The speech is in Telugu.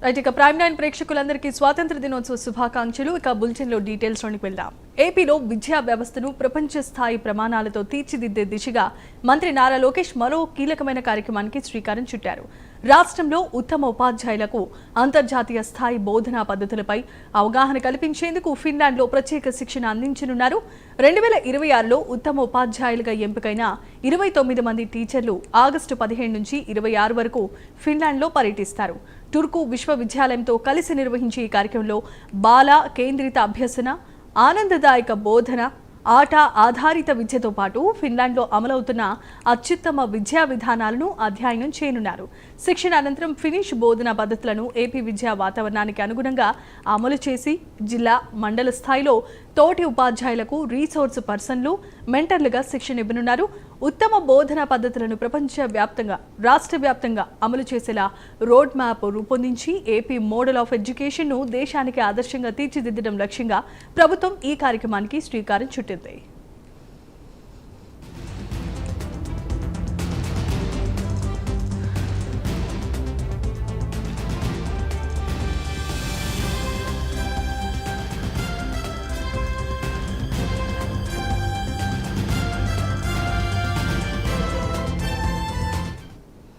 రైట్, ఇక ప్రైమ్ 9 ప్రేక్షకులందరికీ స్వాతంత్ర దినోత్సవ శుభాకాంక్షలు. ఇక బులెటిన్ లో డీటెయిల్స్ లోనికి వెళ్దాం. ఏపీలో విద్యా వ్యవస్థను ప్రపంచ స్థాయి ప్రమాణాలతో తీర్చిదిద్దే దిశగా మంత్రి నారా లోకేష్ మరో కీలకమైన కార్యక్రమానికి శ్రీకారం చుట్టారు. రాష్ట్రంలో ఉత్తమ ఉపాధ్యాయులకు అంతర్జాతీయ స్థాయి బోధనా పద్ధతులపై అవగాహన కల్పించేందుకు ఫిన్లాండ్లో ప్రత్యేక శిక్షణ అందించనున్నారు. 2026లో ఉత్తమ ఉపాధ్యాయులుగా ఎంపికైన 29 మంది టీచర్లు ఆగస్టు 15 నుంచి 26 వరకు ఫిన్లాండ్లో పర్యటిస్తారు. టుర్కు విశ్వవిద్యాలయంతో కలిసి నిర్వహించే ఈ కార్యక్రమంలో బాల కేంద్రిత అభ్యసన, ఆనందదాయక బోధన, ఆట ఆధారిత విద్యతో పాటు ఫిన్లాండ్లో అమలవుతున్న అత్యుత్తమ విద్యా విధానాలను అధ్యయనం చేయనున్నారు. శిక్షణ అనంతరం ఫినిష్ బోధనా పద్ధతులను ఏపీ విద్యా వాతావరణానికి అనుగుణంగా అమలు చేసి జిల్లా, మండల స్థాయిలో తోటి ఉపాధ్యాయులకు రీసోర్స్ పర్సన్లు, మెంటర్లుగా శిక్షణ ఇవ్వనున్నారు. ఉత్తమ బోధనా పద్ధతులను ప్రపంచవ్యాప్తంగా, రాష్ట్ర వ్యాప్తంగా అమలు చేసేలా రోడ్ మ్యాప్ రూపొందించి ఏపీ మోడల్ ఆఫ్ ఎడ్యుకేషన్ను దేశానికి ఆదర్శంగా తీర్చిదిద్దడం లక్ష్యంగా ప్రభుత్వం ఈ కార్యక్రమానికి శ్రీకారం చుట్టింది.